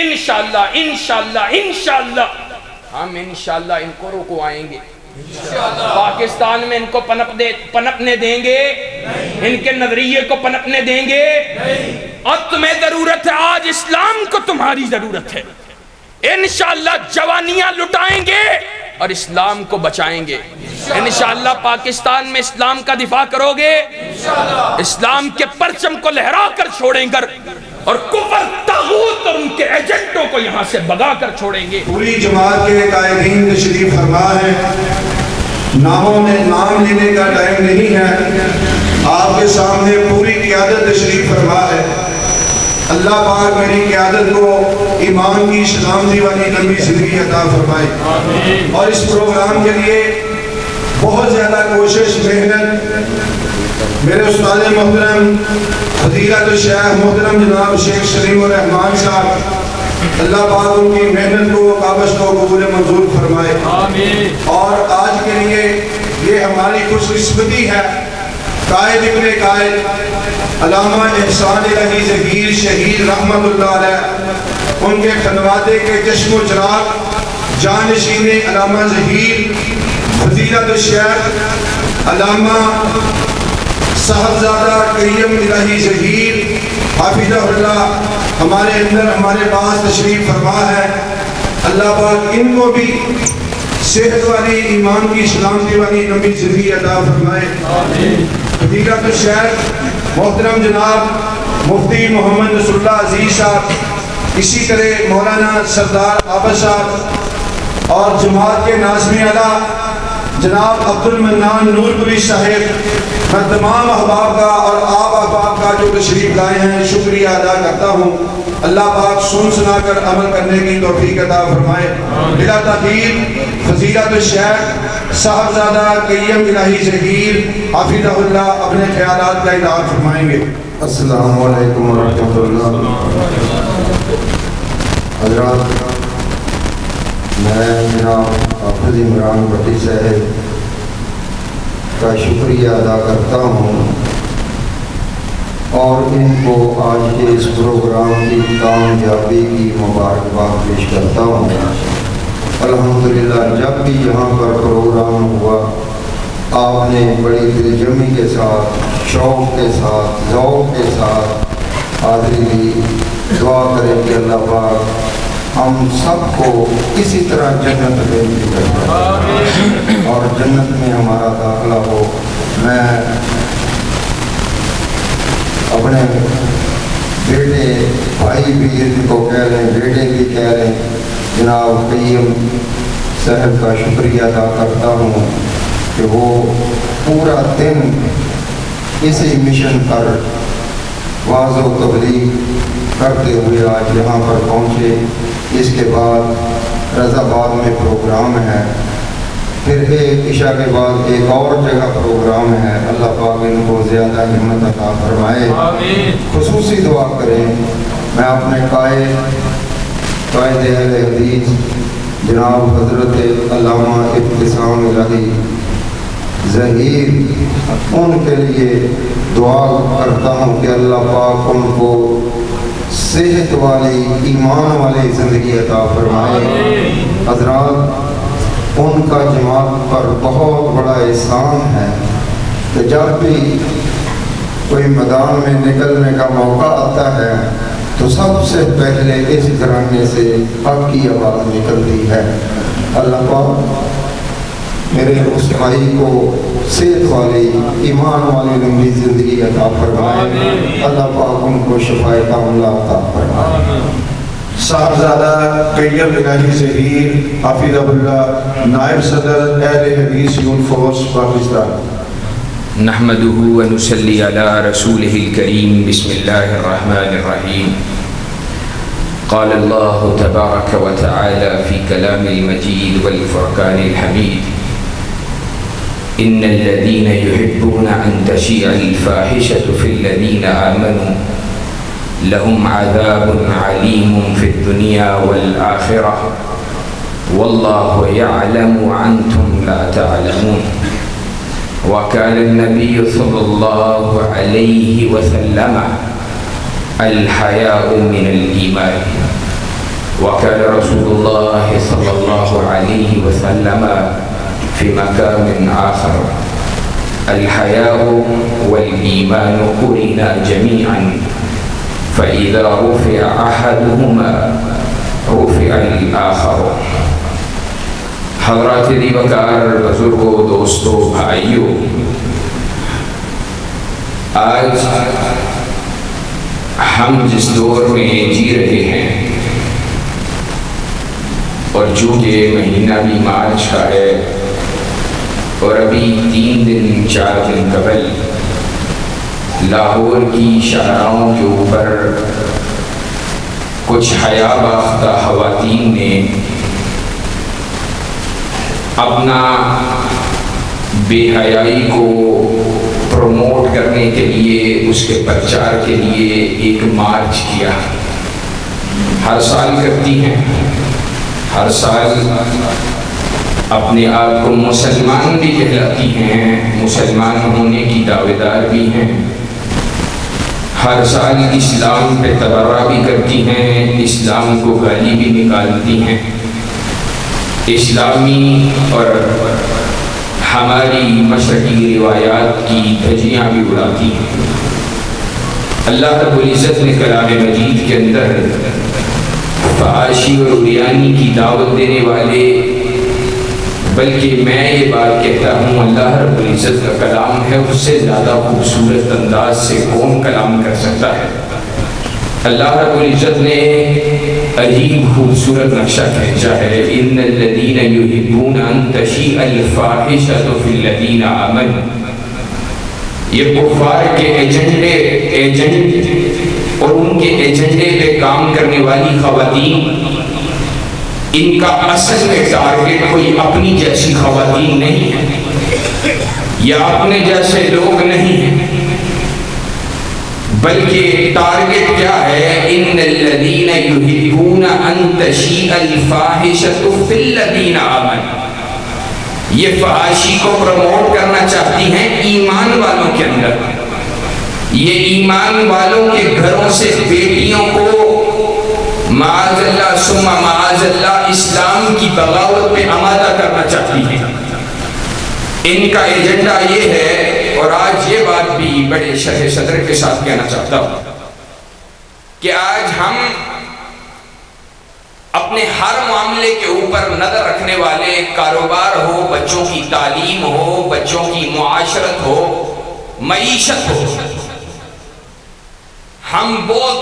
انشاءاللہ انشاءاللہ انشاءاللہ ہم انشاءاللہ ان کو رکوائیں گے، پاکستان میں ان کو پنپنے دیں گے، ان کے نظریے کو پنپنے دیں گے۔ اور تمہیں ضرورت ہے، آج اسلام کو تمہاری ضرورت ہے۔ انشاءاللہ جوانیاں لٹائیں گے اور اسلام کو بچائیں گے۔ انشاءاللہ پاکستان میں اسلام کا دفاع کرو گے، اسلام کے پرچم کو لہرا کر چھوڑیں گے اور کفر طاغوت اور ان کے ایجنٹوں کو یہاں سے بگا کر چھوڑیں گے۔ پوری جماعت کے قائدین تشریف فرما ہے، نام لینے کا ٹائم نہیں ہے، آپ کے سامنے پوری قیادت تشریف فرما ہے۔ اللہ پاک میری قیادت کو ایمان کی سلامتی والی لمبی زندگی عطا فرمائے، اور اس پروگرام کے لیے بہت زیادہ کوشش محنت میرے استاد محترم فضیلت الشیخ محترم جناب شیخ سلیم الرحمان صاحب، اللہ پاک ان کی محنت کو کاوش کو قبول منظور فرمائے۔ اور آج کے لیے یہ ہماری خوش قسمتی ہے، قائد ابن قائد علامہ احسان الہی ظہیر شہید رحمت اللہ علیہ، ان کے خانوادے کے چشم و چراغ جانشین علامہ ظہیر فضیلت الشیخ علامہ صاحبزادہ کریم الہی ظہیر حافظہ اللہ ہمارے اندر ہمارے پاس تشریف فرما ہے۔ اللہ پاک ان کو بھی صحت والی ایمان کی سلامتی والی لمبی زندگی عطا فرمائے۔ فضیلت الشیخ محترم جناب مفتی محمد نصر اللہ عزیز صاحب، اسی طرح مولانا سردار عابد صاحب اور جماعت کے ناظم اعلیٰ جناب عبد المنان نورپوری صاحب، میں تمام احباب کا اور آپ احباب کا جو تشریف لائے ہیں شکریہ ادا کرتا ہوں۔ اللہ پاک سن سنا کر عمل کرنے کی توفیق عطا فرمائے۔ بلا تاخیر فضیلت الشیخ صاحبزادہ کریم الہی ظہیر حافظہ اللہ اپنے خیالات کا اظہار فرمائیں گے۔ السلام علیکم ورحمۃ اللہ۔ حضرات، میں جناب حافظ عمران بٹی صاحب کا شکریہ ادا کرتا ہوں اور ان کو آج کے اس پروگرام کی کامیابی کی مبارکباد پیش کرتا ہوں۔ الحمدللہ جب بھی یہاں پر پروگرام ہوا آپ نے بڑی دلجمی کے ساتھ، شوق کے ساتھ، ذوق کے ساتھ حاضری لی۔ دعا کریں کہ اللہ پاک ہم سب کو اسی طرح جنت میں کرے اور جنت میں ہمارا داخلہ ہو۔ میں اپنے بیٹے بھائی بھی جن کو کہہ لیں، بیٹے بھی کہہ لیں، جناب قیم صاحب کا شکریہ ادا کرتا ہوں کہ وہ پورا دن اسی مشن پر واعظ و تبلیغ کرتے ہوئے آج یہاں پر پہنچے۔ اس کے بعد رضا آباد میں پروگرام ہے، پھر ایک عشاء کے بعد ایک اور جگہ پروگرام ہے۔ اللہ پاک ان کو زیادہ ہمت عطا فرمائے۔ خصوصی دعا کریں، میں اپنے قائد اہل حدیث جناب حضرت علامہ ابتسام الہی ظہیر ان کے لیے دعا کرتا ہوں کہ اللہ پاک ان کو صحت والی ایمان والی زندگی عطا فرمائے۔ حضرات، ان کا جماعت پر بہت بڑا احسان ہے کہ جب بھی کوئی میدان میں نکلنے کا موقع آتا ہے تو سب سے پہلے اس گھرانے سے حق کی آواز نکلتی ہے۔ اللہ پاک میرے اس بھائی کو صحت والی ایمان والی لمبی زندگی عطا فرمائے۔ اللہ پاک ان کو شفائے کاملہ عطا فرمائے۔ صاحبزادہ کریم الہی ظہیر حافظہ اللہ نائب صدر اہل حدیث یوتھ فورس پاکستان۔ نحمده ونصلي على رسوله الكريم بسم الله الرحمن الرحيم قال الله تبارك وتعالى في كلام المجيد والفرقان الحميد إن الذين يحبون أن تشيع الفاحشة في الذين آمنوا لهم عذاب عليم في الدنيا والآخرة والله يعلم وأنتم لا تعلمون وقال النبي صلى الله عليه وسلم الحياء من الإيمان وكان رسول الله صلى الله عليه وسلم في مقام آخر: الحياء والإيمان قرنا جميعا فإذا رفع أحدهما رفع الآخر. حضرات دیوکار، بزرگوں، دوستوں، بھائیوں، آج ہم جس دور میں جی رہے ہیں، اور چونکہ مہینہ بھی مارچ کا ہے اور ابھی 3 دن 4 دن قبل لاہور کی شاہراہوں کے اوپر کچھ حیا باختہ خواتین نے اپنا بے حیائی کو پروموٹ کرنے کے لیے، اس کے پرچار کے لیے ایک مارچ کیا. ہر سال کرتی ہیں، ہر سال اپنے آپ کو مسلمان بھی کہلاتی ہیں، مسلمان ہونے کی دعویدار بھی ہیں، ہر سال اسلام پہ تبرہ بھی کرتی ہیں، اسلام کو گالی بھی نکالتی ہیں، اسلامی اور ہماری مشرقی روایات کی دھجیاں بھی اڑاتی ہیں. اللہ رب العزت نے کلام مجید کے اندر فحاشی اور عریانی کی دعوت دینے والے، بلکہ میں یہ بات کہتا ہوں اللہ رب العزت کا کلام ہے، اس سے زیادہ خوبصورت انداز سے کون کلام کر سکتا ہے. اللہ رب العزت نے عجیب خوبصورت نقشہ کھینچا ہے: ان الذین یحبون ان تشیء الفاحشۃ فی الذین آمنوا. یہ کفار کے ایجنٹ اور ان کے ایجنڈے پہ کام کرنے والی خواتین، ان کا اصل میں ٹارگٹ کوئی اپنی جیسی خواتین نہیں ہے یا اپنے جیسے لوگ نہیں ہیں، بلکہ ٹارگٹ کیا ہے؟ ان الذین یحبون ان تشیء الفاحشۃ فی الذین آمنوا. یہ فحاشی کو پروموٹ کرنا چاہتی ہیں ایمان والوں کے اندر. یہ ایمان والوں کے گھروں سے بیٹیوں کو معاذ اللہ ثم معاذ اللہ اسلام کی بغاوت پہ آمادہ کرنا چاہتی ہیں. ان کا ایجنڈا یہ ہے، اور آج یہ بات بھی بڑے شرح صدر کے ساتھ کہنا چاہتا ہوں کہ آج ہم اپنے ہر معاملے کے اوپر نظر رکھنے والے، کاروبار ہو، بچوں کی تعلیم ہو، بچوں کی معاشرت ہو، معیشت ہو، ہم بہت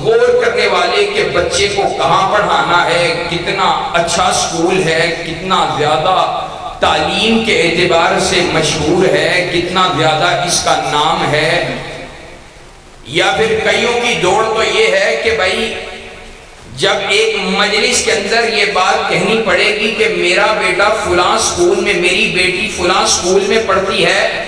غور کرنے والے کہ بچے کو کہاں پڑھانا ہے، کتنا اچھا سکول ہے، کتنا زیادہ تعلیم کے اعتبار سے مشہور ہے، کتنا زیادہ اس کا نام ہے. یا پھر کئیوں کی دوڑ تو یہ ہے کہ بھائی جب ایک مجلس کے اندر یہ بات کہنی پڑے گی کہ میرا بیٹا فلاں سکول میں، میری بیٹی فلاں سکول میں پڑھتی ہے،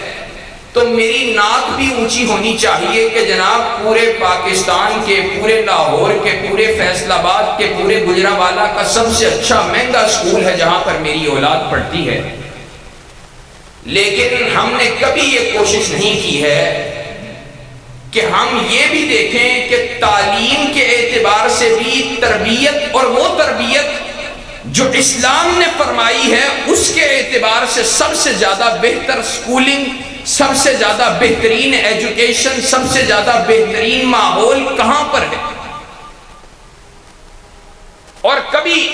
تو میری نعت بھی اونچی ہونی چاہیے کہ جناب پورے پاکستان کے، پورے لاہور کے، پورے فیصل آباد کے، پورے گجرانوالہ کا سب سے اچھا مہنگا سکول ہے جہاں پر میری اولاد پڑھتی ہے. لیکن ہم نے کبھی یہ کوشش نہیں کی ہے کہ ہم یہ بھی دیکھیں کہ تعلیم کے اعتبار سے بھی تربیت، اور وہ تربیت جو اسلام نے فرمائی ہے، اس کے اعتبار سے سب سے زیادہ بہتر سکولنگ، سب سے زیادہ بہترین ایجوکیشن، سب سے زیادہ بہترین ماحول کہاں پر ہے. اور کبھی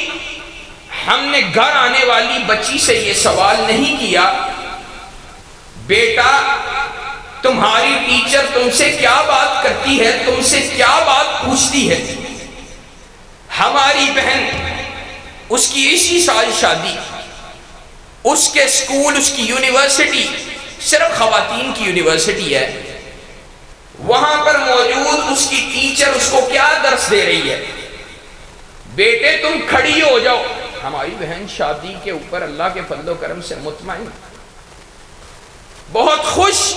ہم نے گھر آنے والی بچی سے یہ سوال نہیں کیا بیٹا تمہاری ٹیچر تم سے کیا بات کرتی ہے، تم سے کیا بات پوچھتی ہے. ہماری بہن، اس کی اسی سال شادی، اس کے سکول، اس کی یونیورسٹی صرف خواتین کی یونیورسٹی ہے، وہاں پر موجود اس کی ٹیچر اس کو کیا درس دے رہی ہے؟ بیٹے تم کھڑی ہو جاؤ. ہماری بہن شادی کے اوپر اللہ کے فضل و کرم سے مطمئن، بہت خوش،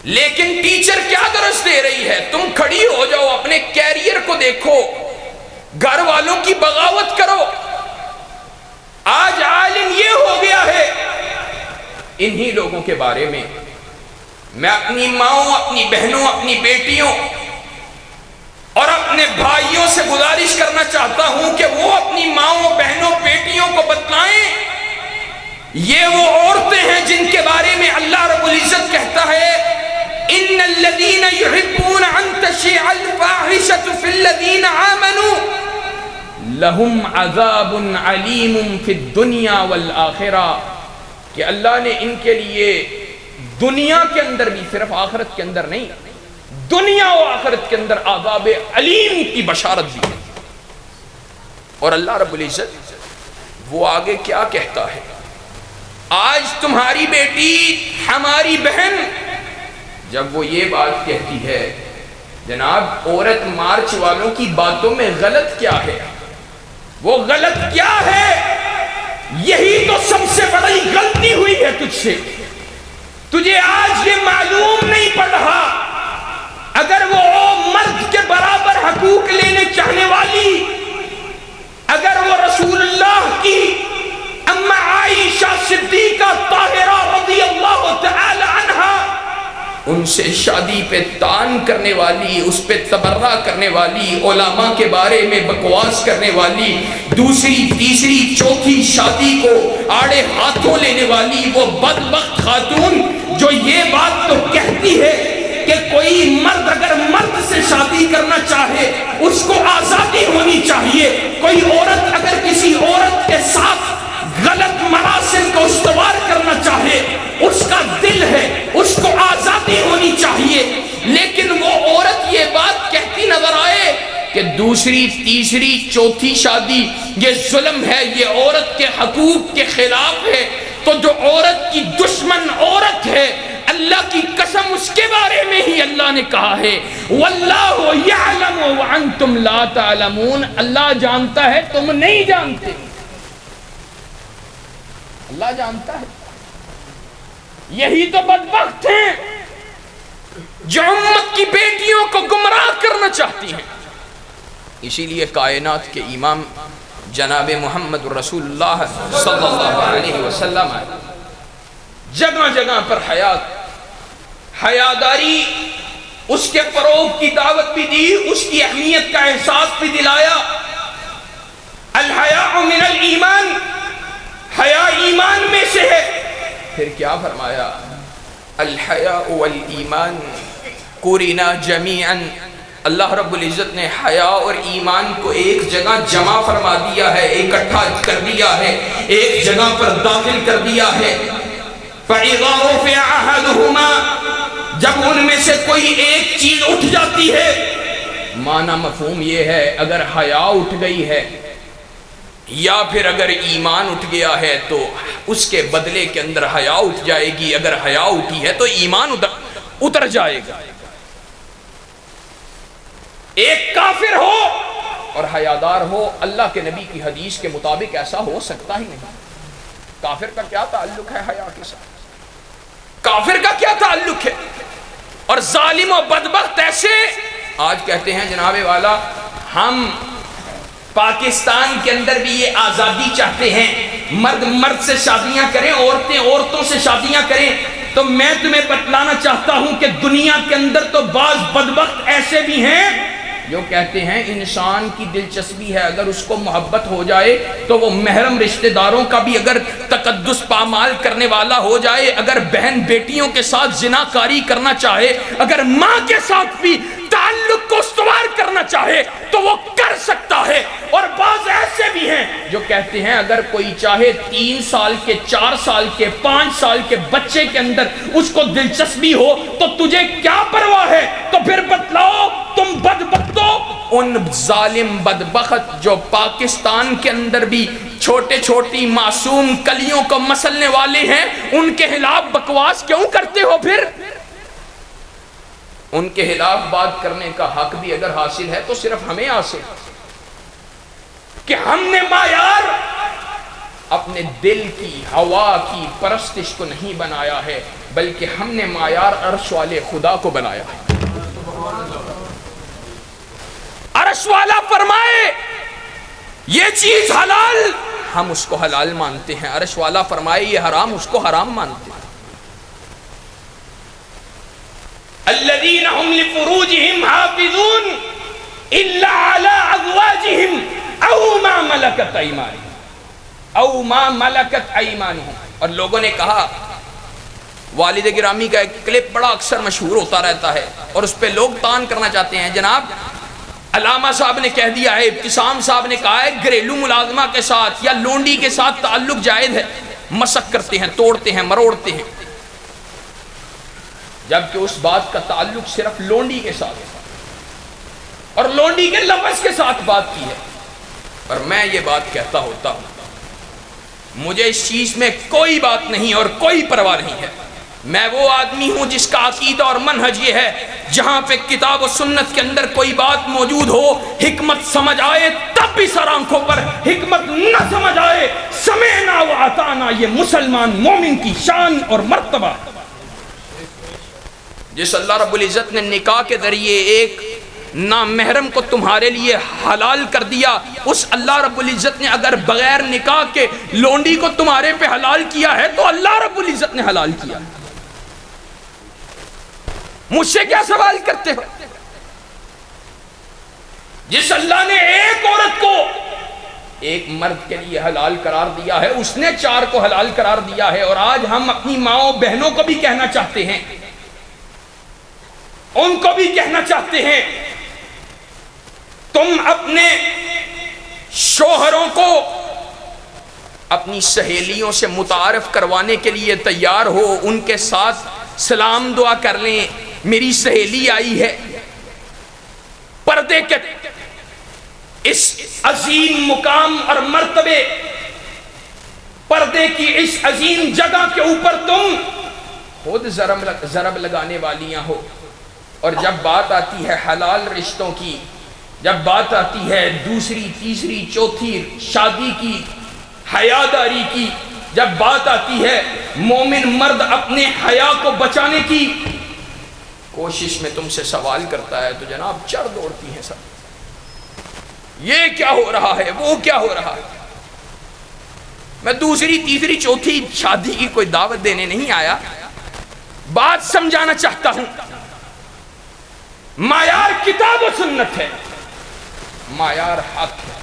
لیکن ٹیچر کیا درس دے رہی ہے؟ تم کھڑی ہو جاؤ، اپنے کیریئر کو دیکھو، گھر والوں کی بغاوت کرو. آج عالم یہ ہو گیا ہے انہی لوگوں کے بارے میں. میں اپنی ماؤں، اپنی بہنوں، اپنی بیٹیوں اور اپنے بھائیوں سے گزارش کرنا چاہتا ہوں کہ وہ اپنی ماؤں، بہنوں، بیٹیوں کو بتلائیں. یہ وہ عورتیں ہیں جن کے بارے میں اللہ رب العزت کہتا ہے ان الذین یحبون ان تشیع الفاحشۃ فی الذین آمنوا لہم عذاب علیم فی الدنیا والآخرہ، کہ اللہ نے ان کے لیے دنیا کے اندر بھی، صرف آخرت کے اندر نہیں، دنیا و آخرت کے اندر عذاب علیم کی بشارت دی ہے. اور اللہ رب العزت وہ آگے کیا کہتا ہے؟ آج تمہاری بیٹی، ہماری بہن، جب وہ یہ بات کہتی ہے، جناب عورت مارچ والوں کی باتوں میں غلط کیا ہے؟ وہ غلط کیا ہے؟ یہی تو سب سے بڑی غلطی ہوئی ہے تجھ سے. تجھے آج یہ معلوم نہیں پڑ رہا، اگر وہ مرد کے برابر حقوق لینے چاہنے والی، اگر وہ رسول اللہ کی اما عائشہ صدیقہ طاہرہ رضی اللہ تعالی عنہا، ان سے شادی پہ تان کرنے والی، اس پہ تبرہ کرنے والی، علماء کے بارے میں بکواس کرنے والی، دوسری تیسری چوتھی شادی کو آڑے ہاتھوں لینے والی وہ بدبخت خاتون جو یہ بات تو کہتی ہے کہ کوئی مرد اگر مرد سے شادی کرنا چاہے اس کو آزادی ہونی چاہیے، کوئی عورت اگر کسی عورت کے ساتھ غلط مراسم کو استوار کرنا چاہے اس کا دل ہے، اس کو آزادی ہونی چاہیے. لیکن وہ عورت یہ بات کہتی نظر آئے کہ دوسری تیسری چوتھی شادی یہ ظلم ہے، یہ عورت کے حقوق کے خلاف ہے. تو جو عورت کی دشمن عورت ہے، اللہ کی قسم اس کے بارے میں ہی اللہ نے کہا ہے واللہ یعلم وانتم لا تعلمون، اللہ جانتا ہے تم نہیں جانتے. اللہ جانتا ہے. یہی تو بدبخت ہیں جو امت کی بیٹیوں کو گمراہ کرنا چاہتی ہیں. اسی لیے کائنات کے امام جناب محمد رسول اللہ صلی اللہ علیہ وسلم جگہ جگہ پر حیاداری، اس کے فروغ کی دعوت بھی دی، اس کی اہمیت کا احساس بھی دلایا. الحیاء من الایمان، حیا ایمان میں سے ہے. پھر کیا فرمایا؟ الحیاء والایمان قرنا جمیعا. اللہ رب العزت نے حیا اور ایمان کو ایک جگہ جمع فرما دیا ہے، اکٹھا کر دیا ہے، ایک جگہ پر داخل کر دیا ہے. فَإِذَا رُفِعَ أَحَدُهُمَا، جب ان میں سے کوئی ایک چیز اٹھ جاتی ہے، معنی مفہوم یہ ہے اگر حیا اٹھ گئی ہے یا پھر اگر ایمان اٹھ گیا ہے تو اس کے بدلے کے اندر حیا اٹھ جائے گی. اگر حیا اٹھی ہے تو ایمان اتر جائے گا. ایک کافر ہو اور حیادار ہو، اللہ کے نبی کی حدیث کے مطابق ایسا ہو سکتا ہی نہیں. کافر کا کیا تعلق ہے حیا کے ساتھ؟ کافر کا کیا تعلق ہے؟ اور ظالم و بدبخت ایسے آج کہتے ہیں جناب والا ہم پاکستان کے اندر بھی یہ آزادی چاہتے ہیں، مرد مرد سے شادیاں کریں، عورتیں عورتوں سے شادیاں کریں. تو میں تمہیں بتلانا چاہتا ہوں کہ دنیا کے اندر تو بعض بدبخت ایسے بھی ہیں جو کہتے ہیں انسان کی دلچسپی ہے، اگر اس کو محبت ہو جائے تو وہ محرم رشتہ داروں کا بھی اگر تقدس پامال کرنے والا ہو جائے، اگر بہن بیٹیوں کے ساتھ زنا کاری کرنا چاہے، اگر ماں کے ساتھ بھی تعلق کو استوار کرنا چاہے تو وہ کر سکتا ہے. اور بعض ایسے بھی ہیں جو کہتے ہیں اگر کوئی چاہے 3 سال کے، 4 سال کے، 5 سال کے بچے کے اندر اس کو دلچسپی ہو تو تجھے کیا پرواہ ہے؟ تو پھر بتلاؤ تم بدبختو، ان ظالم بدبخت جو پاکستان کے اندر بھی چھوٹے چھوٹی معصوم کلیوں کو مسلنے والے ہیں، ان کے خلاف بکواس کیوں کرتے ہو؟ پھر ان کے خلاف بات کرنے کا حق بھی اگر حاصل ہے تو صرف ہمیں حاصل کہ ہم نے معیار اپنے دل کی ہوا کی پرستش کو نہیں بنایا ہے، بلکہ ہم نے معیار عرش والے خدا کو بنایا ہے. عرش والا فرمائے یہ چیز حلال، ہم اس کو حلال مانتے ہیں. عرش والا فرمائے یہ حرام، اس کو حرام مانتے ہیں. الذین هم لفروجہم حافظون، الا علی ازواجہم او ما ملکت ایمانہم او ما ملکت ایمانہم. اور لوگوں نے کہا، والد گرامی کا ایک کلپ بڑا اکثر مشہور ہوتا رہتا ہے اور اس پہ لوگ تان کرنا چاہتے ہیں، جناب علامہ صاحب نے کہہ دیا ہے، ابتسام صاحب نے کہا ہے گھریلو ملازمہ کے ساتھ یا لونڈی کے ساتھ تعلق جائز ہے، مسخ کرتے ہیں، توڑتے ہیں، مروڑتے ہیں، جبکہ اس بات کا تعلق صرف لونڈی کے ساتھ اور لونڈی کے لفظ کے ساتھ بات کی ہے. اور میں یہ بات کہتا ہوتا ہوں، مجھے اس چیز میں کوئی بات نہیں اور کوئی پرواہ نہیں ہے. میں وہ آدمی ہوں جس کا عقیدہ اور منہج یہ ہے، جہاں پہ کتاب و سنت کے اندر کوئی بات موجود ہو، حکمت سمجھ آئے تب بھی سر آنکھوں پر، حکمت نہ سمجھ آئے سمعنا و اطعنا. یہ مسلمان مومن کی شان اور مرتبہ. جس اللہ رب العزت نے نکاح کے ذریعے ایک نامحرم کو تمہارے لیے حلال کر دیا، اس اللہ رب العزت نے اگر بغیر نکاح کے لونڈی کو تمہارے پہ حلال کیا ہے تو اللہ رب العزت نے حلال کیا. مجھ سے کیا سوال کرتے ہو؟ جس اللہ نے ایک عورت کو ایک مرد کے لیے حلال قرار دیا ہے، اس نے 4 کو حلال قرار دیا ہے. اور آج ہم اپنی ماؤں بہنوں کو بھی کہنا چاہتے ہیں، ان کو بھی کہنا چاہتے ہیں، تم اپنے شوہروں کو اپنی سہیلیوں سے متعارف کروانے کے لیے تیار ہو، ان کے ساتھ سلام دعا کر لیں، میری سہیلی آئی ہے. پردے کے اس عظیم مقام اور مرتبے، پردے کی اس عظیم جگہ کے اوپر تم خود ضرب لگانے والیاں ہو. اور جب بات آتی ہے حلال رشتوں کی، جب بات آتی ہے دوسری تیسری چوتھی شادی کی، حیاداری کی، جب بات آتی ہے مومن مرد اپنے حیا کو بچانے کی کوشش میں تم سے سوال کرتا ہے تو جناب چڑھ دوڑتی ہیں سب. یہ کیا ہو رہا ہے، وہ کیا ہو رہا ہے. میں دوسری تیسری چوتھی شادی کی کوئی دعوت دینے نہیں آیا، بات سمجھانا چاہتا ہوں. معیار کتاب و سنت ہے، معیار حق ہے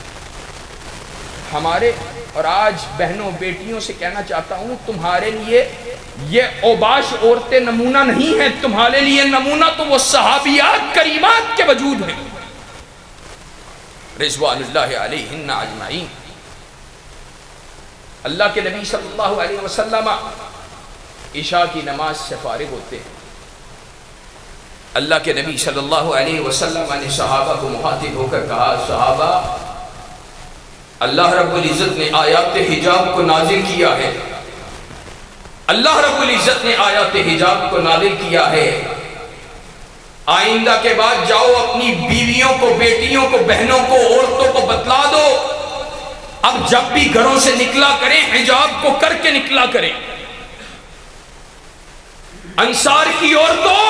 ہمارے. اور آج بہنوں بیٹیوں سے کہنا چاہتا ہوں، تمہارے لیے یہ اوباش عورتیں نمونہ نہیں ہیں، تمہارے لیے نمونہ تو وہ صحابیات کریمات کے وجود ہیں رضوان اللہ علیہن اجمعین. اللہ کے نبی صلی اللہ علیہ وسلم عشاء کی نماز سے فارغ ہوتے ہیں. اللہ کے نبی صلی اللہ علیہ وسلم نے صحابہ کو مخاطب ہو کر کہا، صحابہ اللہ رب العزت نے آیات حجاب کو نازل کیا ہے، اللہ رب العزت نے آیات حجاب کو نازل کیا ہے. آئندہ کے بعد جاؤ اپنی بیویوں کو، بیٹیوں کو، بہنوں کو، عورتوں کو بتلا دو، اب جب بھی گھروں سے نکلا کریں حجاب کو کر کے نکلا کریں. انصار کی عورتوں،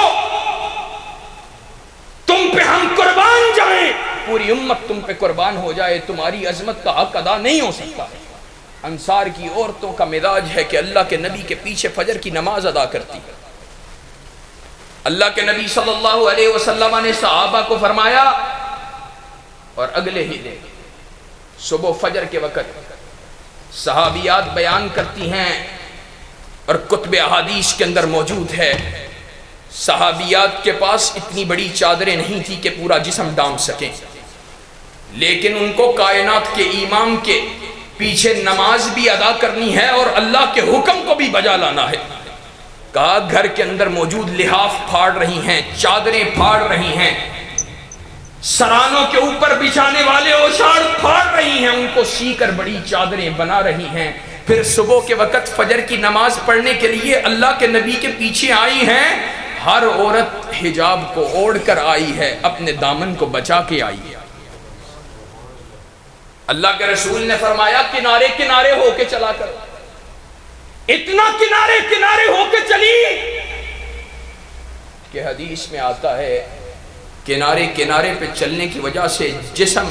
تم پہ ہم قربان جائیں، پوری امت تم پہ قربان ہو جائے، تمہاری عظمت کا حق ادا نہیں ہو سکتا. انصار کی عورتوں کا مزاج ہے کہ اللہ کے نبی کے پیچھے فجر کی نماز ادا کرتی. اللہ کے نبی صلی اللہ علیہ وسلم نے صحابہ کو فرمایا، اور اگلے ہی دن صبح فجر کے وقت صحابیات بیان کرتی ہیں اور کتب احادیث کے اندر موجود ہے، صحابیات کے پاس اتنی بڑی چادریں نہیں تھی کہ پورا جسم ڈھانپ سکیں، لیکن ان کو کائنات کے امام کے پیچھے نماز بھی ادا کرنی ہے اور اللہ کے حکم کو بھی بجا لانا ہے. کہا گھر کے اندر موجود لحاف پھاڑ رہی ہیں، چادریں پھاڑ رہی ہیں، سرانوں کے اوپر بچھانے والے اوشاڑ پھاڑ رہی ہیں، ان کو سی کر بڑی چادریں بنا رہی ہیں. پھر صبح کے وقت فجر کی نماز پڑھنے کے لیے اللہ کے نبی کے پیچھے آئی ہیں. ہر عورت حجاب کو اوڑھ کر آئی ہے، اپنے دامن کو بچا کے آئی ہے. اللہ کے رسول نے فرمایا کنارے کنارے ہو کے چلا کر، اتنا کنارے کنارے ہو کے چلی کہ حدیث میں آتا ہے کنارے کنارے پہ چلنے کی وجہ سے جسم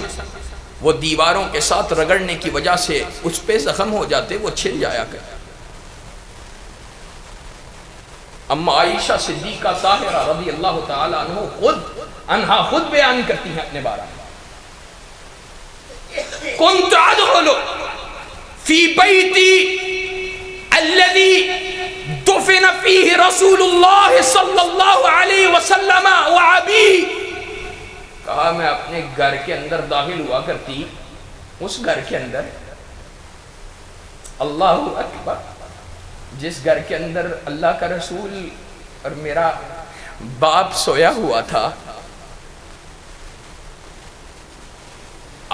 وہ دیواروں کے ساتھ رگڑنے کی وجہ سے اس پہ زخم ہو جاتے، وہ چھل جایا کرتے. اما عائشہ صدیقہ طاہرہ رضی اللہ تعالی عنہ خود عنہا خود بیان کرتی ہیں اپنے بارے میں، كنت ادخل في بيتي الذي دفن فيه رسول الله صلی اللہ علیہ وسلم وابي، کہا میں اپنے گھر کے اندر داخل ہوا کرتی، اس گھر کے اندر اللہ اکبر، جس گھر کے اندر اللہ کا رسول اور میرا باپ سویا ہوا تھا،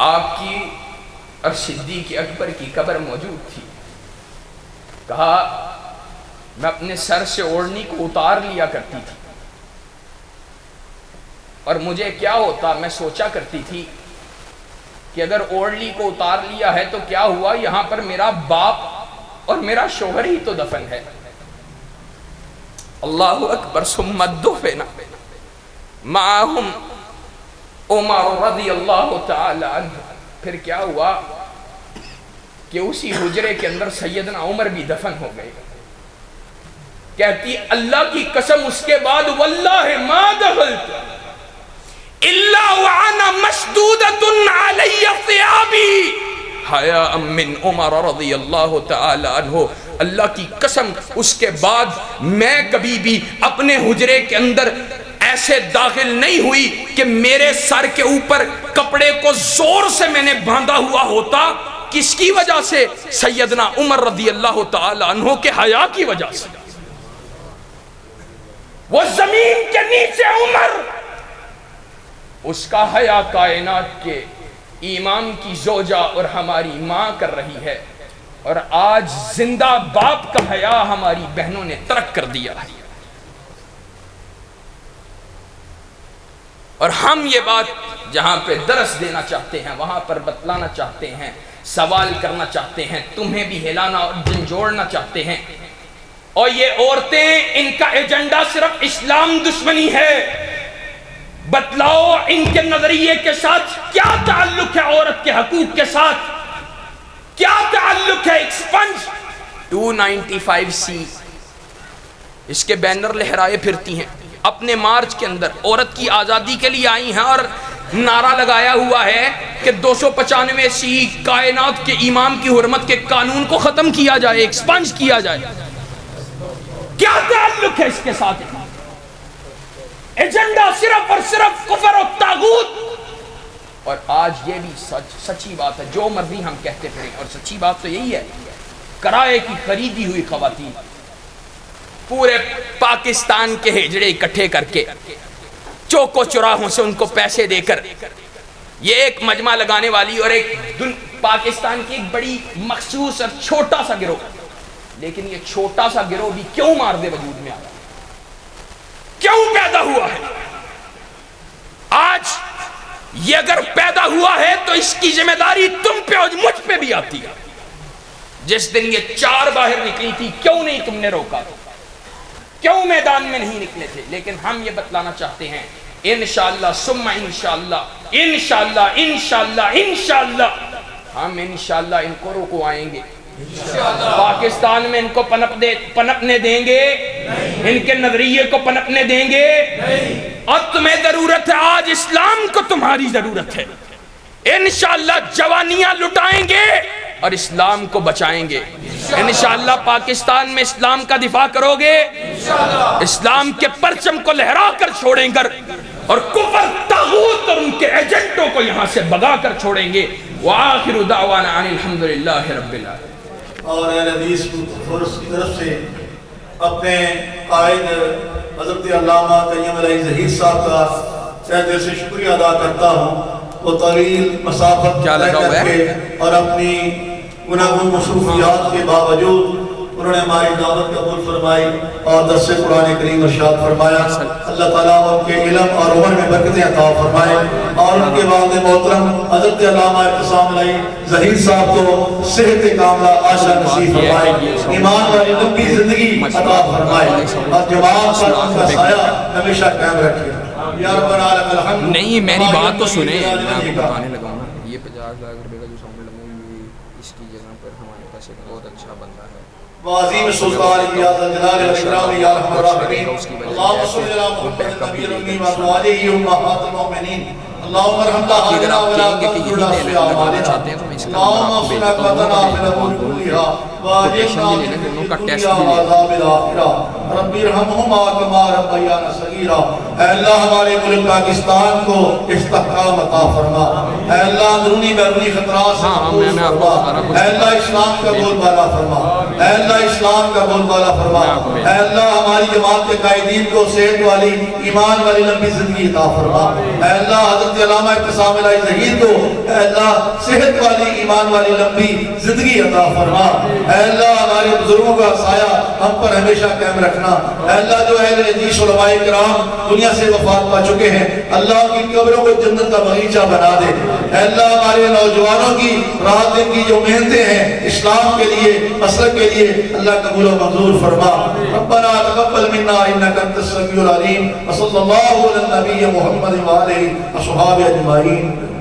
آپ کی اور صدیق اکبر کی قبر موجود تھی۔ کہا میں اپنے سر سے اوڑھنی کو اتار لیا کرتی تھی، اور مجھے کیا ہوتا، میں سوچا کرتی تھی کہ اگر اوڑھنی کو اتار لیا ہے تو کیا ہوا، یہاں پر میرا باپ اور میرا شوہر ہی تو دفن ہے۔ اللہ اکبر، ثم دفن معهم عمر رضی اللہ تعالی عنہ، پھر کیا ہوا کہ اسی حجرے کے اندر سیدنا عمر بھی دفن ہو گئے۔ کہتی اللہ کی قسم اس کے بعد واللہ ما دخلت الا وانا مشدودۃ علی ثیابی حیاء من عمر رضی اللہ تعالی عنہ، اللہ کی قسم اس کے بعد میں کبھی بھی اپنے حجرے کے اندر ایسے داخل نہیں ہوئی کہ میرے سر کے اوپر کپڑے کو زور سے میں نے باندھا ہوا ہوتا۔ کس کی وجہ سے؟ سیدنا عمر رضی اللہ تعالی عنہ کے حیا کی وجہ سے۔ وہ زمین کے نیچے عمر، اس کا حیا کائنات کے امام کی زوجہ اور ہماری ماں کر رہی ہے، اور آج زندہ باپ کا حیا ہماری بہنوں نے ترک کر دیا ہے۔ اور ہم یہ بات جہاں پہ درس دینا چاہتے ہیں، وہاں پر بتلانا چاہتے ہیں، سوال کرنا چاہتے ہیں، تمہیں بھی ہلانا اور جھنجھوڑنا چاہتے ہیں۔ اور یہ عورتیں، ان کا ایجنڈا صرف اسلام دشمنی ہے۔ بتلاؤ ان کے نظریے کے ساتھ کیا تعلق ہے، عورت کے حقوق کے ساتھ کیا تعلق ہے؟ ایکسپنج 295C اس کے بینر لہرائے پھرتی ہیں، اپنے مارچ کے اندر عورت کی آزادی کے لیے آئی ہیں، اور نعرہ لگایا ہوا ہے کہ 295C کائنات کے امام کی حرمت کے قانون کو ختم کیا جائے، ایکسپنج کیا جائے۔ کیا تعلق ہے اس کے ساتھ؟ ایجنڈا صرف اور صرف کفر و طاغوت۔ اور آج یہ بھی سچی بات ہے، جو مرضی ہم کہتے پھریں، اور سچی بات تو یہی ہے، کرائے کی خریدی ہوئی خواتین پورے پاکستان کے ہجڑے اکٹھے کر کے چوکو چراہوں سے ان کو پیسے دے کر یہ ایک مجمع لگانے والی اور ایک پاکستان کی ایک بڑی مخصوص اور چھوٹا سا گروہ، لیکن یہ چھوٹا سا گروہ بھی کیوں مار دے وجود میں آیا، کیوں پیدا ہوا ہے؟ آج یہ اگر پیدا ہوا ہے تو اس کی ذمہ داری تم پہ اور مجھ پہ بھی آتی ہے۔ جس دن یہ چار باہر نکلی تھی، کیوں نہیں تم نے روکا؟ کیوں میدان میں نہیں نکلے تھے؟ لیکن ہم یہ بتلانا چاہتے ہیں، انشاءاللہ ثم انشاءاللہ انشاءاللہ انشاءاللہ انشاءاللہ ہم انشاءاللہ ان کو روکوائیں گے، پاکستان میں ان کو پنپنے دیں گے، ان کے نظریے کو پنپنے دیں گے۔ اور تمہیں ضرورت ہے، آج اسلام کو تمہاری ضرورت ہے۔ انشاءاللہ جوانیاں لٹائیں گے اور اسلام کو بچائیں گے۔ انشاءاللہ پاکستان میں اسلام کا دفاع کرو گے، اسلام کے پرچم کو لہرا کر چھوڑیں گے، اور کفر طاغوت اور ان کے ایجنٹوں کو یہاں سے بگا کر چھوڑیں گے۔ وآخر دعوانا ان الحمدللہ رب العالمین۔ اور اہل حدیث فورس کی طرف سے اپنے قائد حضرت علامہ قیم علیہ ظہیر صاحب کا تہ دل سے شکریہ ادا کرتا ہوں۔ وہ طویل مسافت طے کر کے اور اپنی گناہوں مصروفیات کے باوجود انہوں نے ہماری دعوت قبول فرمائی اور درس قرآن کریم ارشاد فرمایا۔ اللہ تعالیٰ ان کے علم اور عمر میں برکتیں عطا فرمائے، اور ان کے والد محترم حضرت علامہ ابتسام علیہ ظہیر صاحب کو صحت کاملہ عاجلہ نصیب فرمائے، ایمان اور علم کی زندگی عطا فرمائے، اور جماعت پر ان کا سایہ ہمیشہ قائم رکھے۔ یا رب العالمین الحمد۔ نہیں میری بات تو سنیں، میں آپ کو بتانے لگا ہوں نا، یہ 50 لاکھ روپے کا جو سامنے لگا ہوں، یہ اس کی جگہ پر ہمارے پاس ایک بہت اچھا بندہ ہے وعظیم سلطان یا ذا الجلال والاکرام یا ارحم الراحمین اللہم صلی علی محمد النبی الامی وازواجہ امہات المؤمنین اللہم ارحمنا حاضرنا ولا تنظرنا فی اعمالنا اللہم اغفر اقواتنا من الامور کلیہا واجرنا من الدنیا وعذاب الاخرہ ربی ارحمہما کما ربیانا صغیرا۔ اے اللہ ہمارے ملک پاکستان کو استحکام عطا فرما، اے اللہ اندرونی بیرونی خطرات سے محفوظ فرما، اے اللہ اسلام کا بول بالا فرما، اے اللہ اسلام کا بول بالا فرما، اے اللہ ہماری جماعت کے قائدین کو صحت والی ایمان والی لمبی زندگی عطا فرما، اے اللہ حضرت علامہ اعتصام الہی ظہیر کو اے اللہ صحت والی ایمان والی لمبی زندگی عطا فرما، اے اللہ ہمارے بزرگوں کا سایہ ہم پر ہمیشہ قائم رکھنا، اے اللہ جو اہل حدیث علماء کرام دنیا سے وفات پا چکے ہیں اللہ کی قبروں کو جنت کا باغیچہ بنا دے، اے اللہ ہمارے نوجوانوں کی رات دن کی جو محنتیں ہیں اسلام کے لیے مسلک کے لیے اللہ قبول و منظور فرما۔ ربنا تقبل منا انک انت السمیع العلیم وصلی اللہ علی النبی محمد وآلہ وصحبہ اجمعین۔